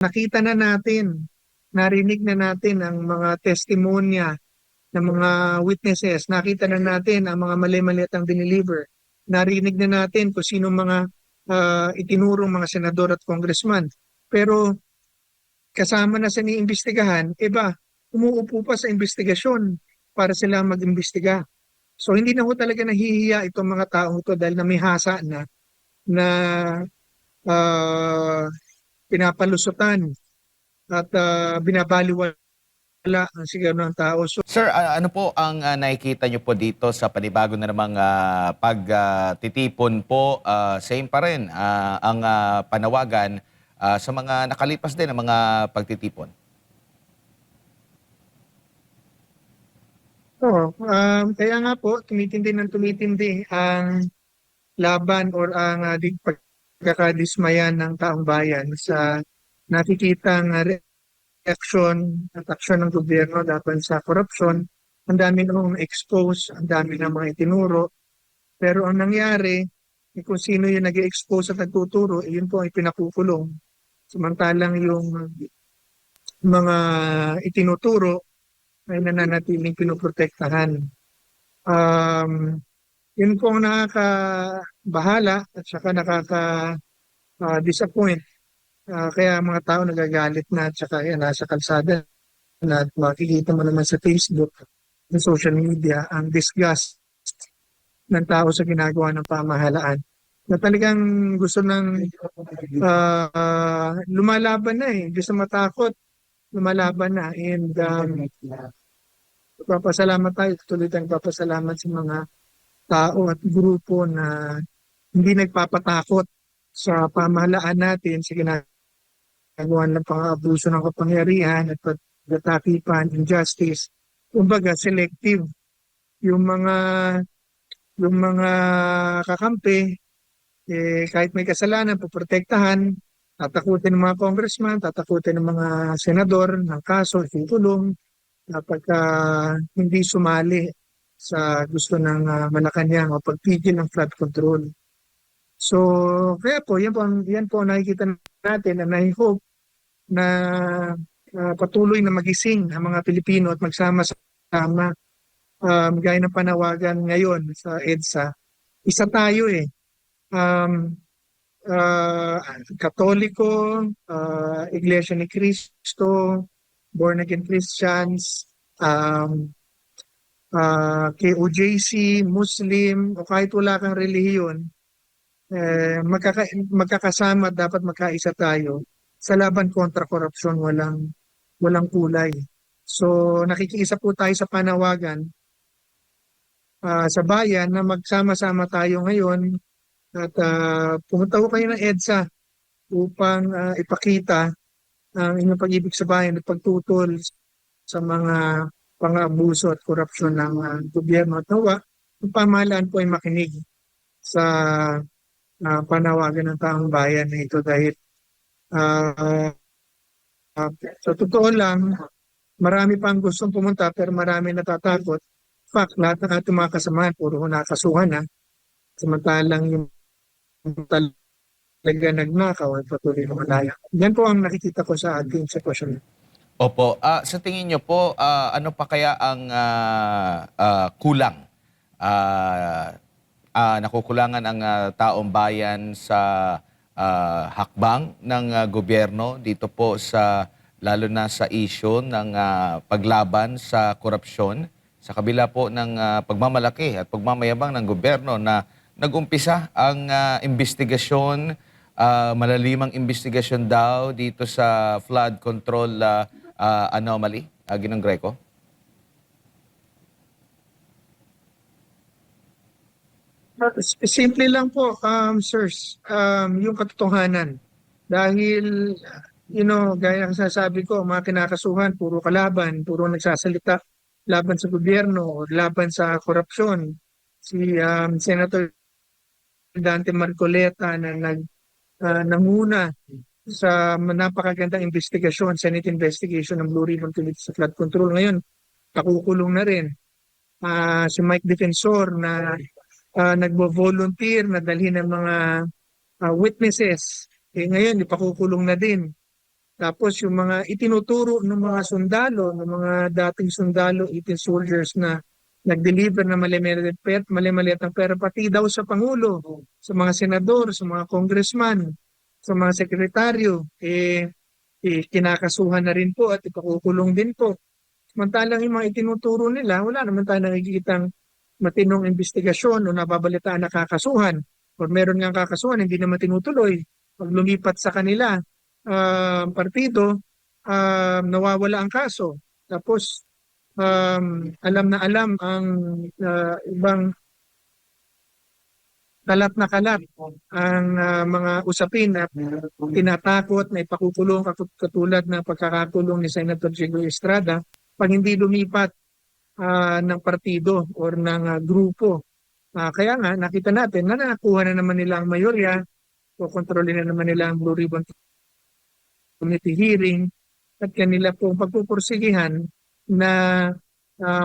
nakita na natin, narinig na natin ang mga testimonya ng mga witnesses, nakita na natin ang mga mali-mali at ang diniliver, narinig na natin kung sino mga itinurong mga senador at congressman. Pero kasama na sa iniimbestigahan, iba, umuupo pa sa investigasyon para sila mag-imbestiga. So hindi na ho talaga nahihiya itong mga taong ito dahil namihasa na ah, pinapalusutan at binabaliwala ang sigaw ng tao. So Sir, ano po ang nakikita nyo po dito sa panibago na namang pagtitipon po? Same pa rin ang panawagan sa mga nakalipas din ng mga pagtitipon. kaya nga po, tumitindi ng tumitindi ang laban or ang pagkakadismayan ng taong bayan sa nakikitang reaksyon at aksyon ng gobyerno laban sa korupsyon. Ang dami nang expose, ang dami ng mga itinuro. Pero ang nangyari, kung sino yung nag-expose at nagtuturo, yun po ay pinakukulong. Samantalang yung mga itinuturo ay nananatiling pinoprotektahan. Um, Yun po ang nakakabahala at saka nakaka-disappoint. Kaya mga tao nagagalit na at saka yan, nasa kalsada na at makikita mo naman sa Facebook, sa social media, ang disgust ng tao sa ginagawa ng pamahalaan na talagang gusto ng lumalaban na eh. Gusto matakot, lumalaban na. And papasalamat tayo, tuloy tayong papasalamat sa mga tao at grupo na hindi nagpapatakot sa pamahalaan natin sa ginagawa ng pang-abuso ng kapangyarihan at pagkatakipan, injustice. Kumbaga, selective. Yung mga yung mga kakampi, kahit may kasalanan, poprotektahan, tatakutin ng mga congressman, tatakutin ng mga senador ng kaso, ikulong, kapag hindi sumali sa gusto ng Malacanang o pagpigil ng flood control. So, kaya po, yan po ang nakikita natin and I hope na patuloy na magising ang mga Pilipino at magsama-sama gaya ng panawagan ngayon sa EDSA. Isa tayo eh. Um, Katoliko, Iglesia ni Cristo, Born Again Christians, KOJC, Muslim, o kahit wala kang relihiyon, magkakasama at dapat magkaisa tayo sa laban kontra korupsyon, walang kulay. So nakikiisa po tayo sa panawagan sa bayan na magsama-sama tayo ngayon at pumunta ko kayo ng EDSA upang ipakita ang inyong pag-ibig sa bayan at pagtutol sa mga pang-abuso at korupsyon ng gobyerno at nawa, ang pamahalaan po ay makinig sa panawagan ng taong bayan na ito dahil sa totoo lang, marami pang gustong pumunta pero marami natatakot. In fact, lahat ng ating mga kasamahan, puro nakasuhan na. Samantalang yung talaga nagnakaw at patuloy na malaya. Yan po ang nakikita ko sa ating sitwasyon. Opo, sa tingin nyo po, ano pa kaya ang kulang? Nakukulangan ang taong bayan sa hakbang ng gobyerno dito po sa lalo na sa issue ng paglaban sa korupsyon sa kabila po ng pagmamalaki at pagmamayabang ng gobyerno na nag-umpisa ang investigasyon, malalimang investigasyon daw dito sa flood control anomaly, Ginong Greco? Simple lang po, sirs, yung katotohanan. Dahil, gaya ng sasabi ko, mga kinakasuhan, puro kalaban, puro nagsasalita laban sa gobyerno, laban sa korupsyon. Si Senator Dante Marcoleta na nanguna sa napakagandang investigasyon, Senate investigation ng Blue Ribbon Committee sa flood control. Ngayon, nakukulong na rin. Si Mike Defensor na nagbo-volunteer na dalhin ng mga witnesses. Ngayon, ipakukulong na din. Tapos yung mga itinuturo ng mga sundalo, ng mga dating sundalo, 18 soldiers na nag-deliver na mali-maliit ng pera, pati daw sa Pangulo, sa mga senador, sa mga congressman, sa mga sekretaryo, kinakasuhan na rin po at ipakukulong din po. Samantalang yung mga itinuturo nila, wala naman tayo nakikitang matinong investigasyon o nababalitaan na kakasuhan. O meron nga kakasuhan, hindi naman tinutuloy. Pag lumipat sa kanila, partido, nawawala ang kaso. Tapos, alam na alam ang ibang kalat na kalat ang mga usapin at tinatakot na ipakukulong katulad ng pagkakakulong ni Senator Jigo Estrada pag hindi lumipat ng partido or ng grupo. Kaya nga nakita natin na nakuha na naman nila ang mayorya, kontrolin na naman nila ang Blue Ribbon Committee hearing at kanila pong pagpupursigihan na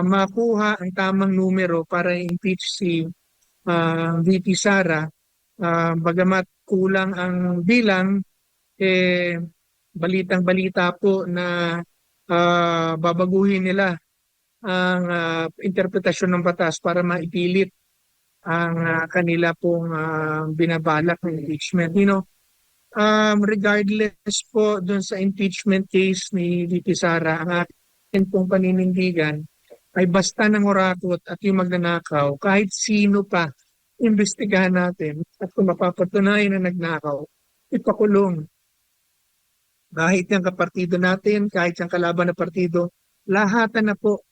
makuha ang tamang numero para i-impeach si VP Sara. Bagamat kulang ang bilang, balitang-balita po na babaguhin nila ang interpretasyon ng batas para maipilit ang kanila pong binabalak ng impeachment. Regardless po dun sa impeachment case ni VP Sara, ang akin pong paninindigan ay basta ng orakot at yung magnanakaw, kahit sino pa, imbestigahan natin at kung mapapatunayan na nagnakaw, ipakulong. Kahit yung kapartido natin, kahit yung kalaban na partido, lahatan na po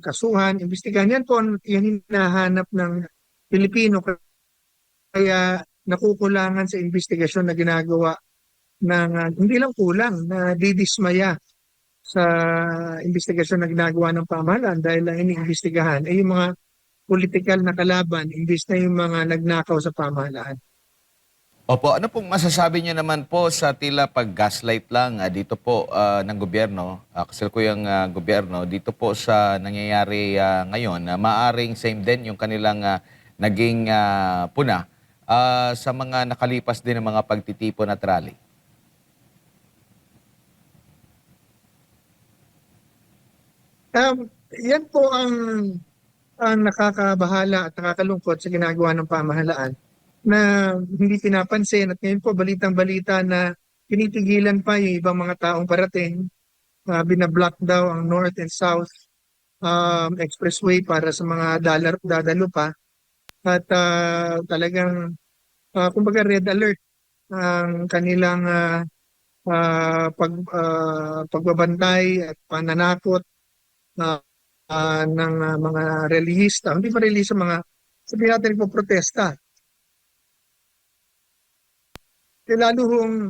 kasuhan, imbestigahan. Yan po yung hinahanap ng Pilipino. Kaya nakukulangan sa investigasyon na ginagawa ng hindi lang kulang, na didismaya sa investigasyon na ginagawa ng pamahalaan dahil lang iniimbestigahan ay yung mga political na kalaban imbis na yung mga nagnakaw sa pamahalaan. Opo, ano pong masasabi niyo naman po sa tila pag-gaslight lang dito po ng gobyerno, kasalukuyang gobyerno, dito po sa nangyayari ngayon, na maaring same din yung kanilang naging puna sa mga nakalipas din ng mga pagtitipon at rally? Yan po ang nakakabahala at nakakalungkot sa ginagawa ng pamahalaan na hindi pinapansin at ngayon po balitang-balita na tinitigilan pa yung ibang mga taong parating, binablock daw ang North and South Expressway para sa mga dadalo pa at talagang kumbaga red alert ang kanilang pagbabantay at pananakot ng mga relihista, hindi pa relihista, mga sabihin natin nagpo-protesta. Lalo hong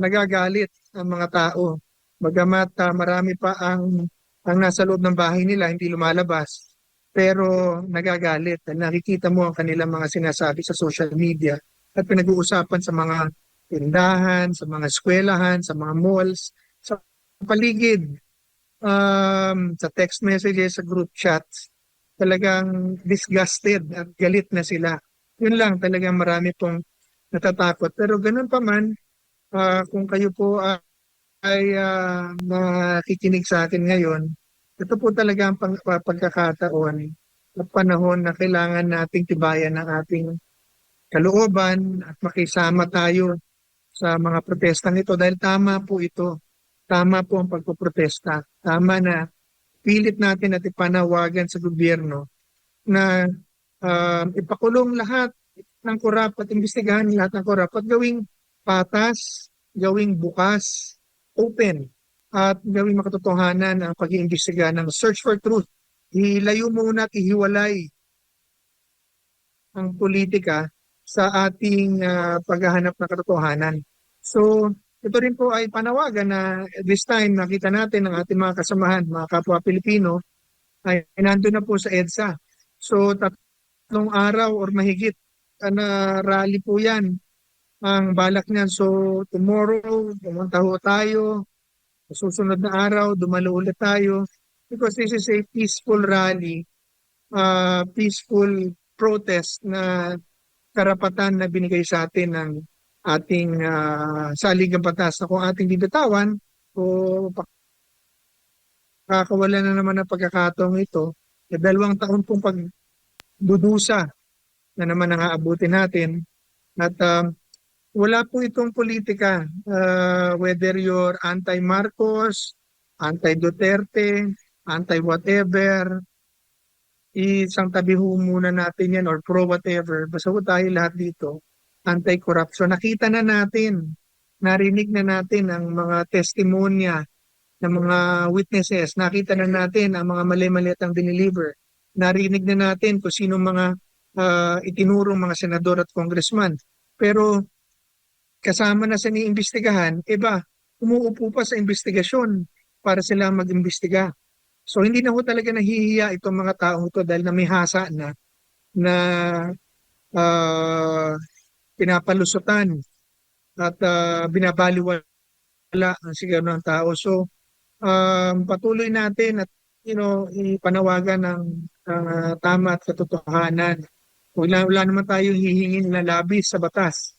nagagalit ang mga tao. Bagamat marami pa ang nasa loob ng bahay nila, hindi lumalabas. Pero nagagalit. Nakikita mo ang kanilang mga sinasabi sa social media at pinag-uusapan sa mga tindahan, sa mga eskwelahan, sa mga malls, sa paligid, sa text messages, sa group chats. Talagang disgusted at galit na sila. Yun lang, talagang marami pong natatakot. Pero ganun pa man, kung kayo po ay nakikinig sa akin ngayon, ito po talaga ang pagkakataon at panahon na kailangan nating tibayan ng ating kalooban at makisama tayo sa mga protestang ito dahil tama po ito. Tama po ang pagpoprotesta. Tama na pilit natin at ipanawagan sa gobyerno na ipakulong lahat ng korap at imbestigahan lahat ng korap at gawing patas, gawing bukas, open at gawing makatotohanan ang pag-iimbestiga ng search for truth. Ilayo muna at ihiwalay ang politika sa ating paghahanap ng katotohanan. So, ito rin po ay panawagan na this time nakita natin ang ating mga kasamahan, mga kapwa Pilipino, ay nandun na po sa EDSA. So, 3 araw or mahigit na rally po yan ang balak niyan. So, tomorrow, pumunta ho tayo. Sa susunod na araw, dumalo ulit tayo. Because this is a peaceful rally, peaceful protest na karapatan na binigay sa atin ng ating saligang batas na kung ating bibitawan o pakakawalan na naman ng pagkakataong ito, 2 taon pong pagdudusa na naman ang aabutin natin. At wala po itong politika, whether you're anti-Marcos, anti-Duterte, anti-whatever, isang tabi ho muna natin yan or pro-whatever. Basta ho tayo lahat dito, anti-corruption. Nakita na natin, narinig na natin ang mga testimonya ng mga witnesses. Nakita na natin ang mga mali-mali at ang dineliver. Narinig na natin kung sino mga itinurong mga senador at congressman. Pero kasama na sa iniimbestigahan, iba, umuupo pa sa investigasyon para sila mag-imbestiga. So hindi na ho talaga nahihiya itong mga taong ito dahil namihasa na ah, pinapalusutan at binabaliwala ang sigaw ng tao. So patuloy natin at ipanawagan ng tama at katotohanan. Wala naman tayong hihingin na labis sa batas.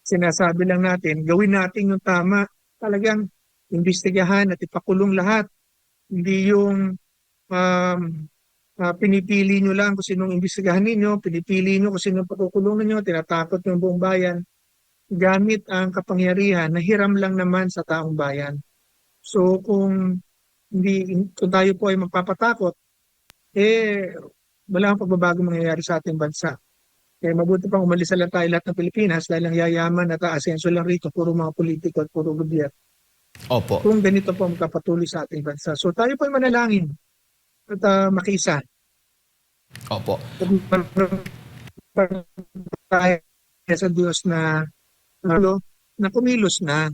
Sinasabi lang natin, gawin natin yung tama. Talagang imbestigahan at ipakulong lahat. Hindi yung pinipili nyo lang kung sinong imbestigahan ninyo, pinipili nyo kung sinong pakukulungan nyo, tinatakot yung buong bayan. Gamit ang kapangyarihan na hiram lang naman sa taong bayan. So kung tayo po ay magpapatakot, wala ang pagbabago mangyayari sa ating bansa. Kaya mabuti pang umalis na lang tayo lahat ng Pilipinas dahil ang yayaman at aasenso lang rito, puro mga politiko at puro gobyerno. Opo. Kung ganito po magkapatuloy sa ating bansa. So tayo po ay manalangin at makiisa. Opo. Tayo sa Diyos na kumilos na,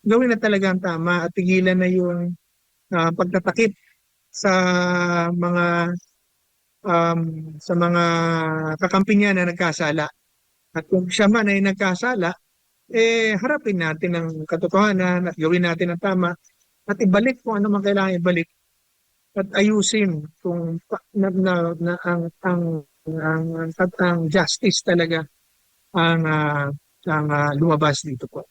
gawin na talaga ang tama at tigilan na yung pagtatakip sa mga kakampi niya na nagkasala. At kung siya man ay nagkasala, harapin natin ang katotohanan at gawin natin ang tama at ibalik kung ano man kailangan ibalik at ayusin kung ang justice talaga ang lumabas dito po.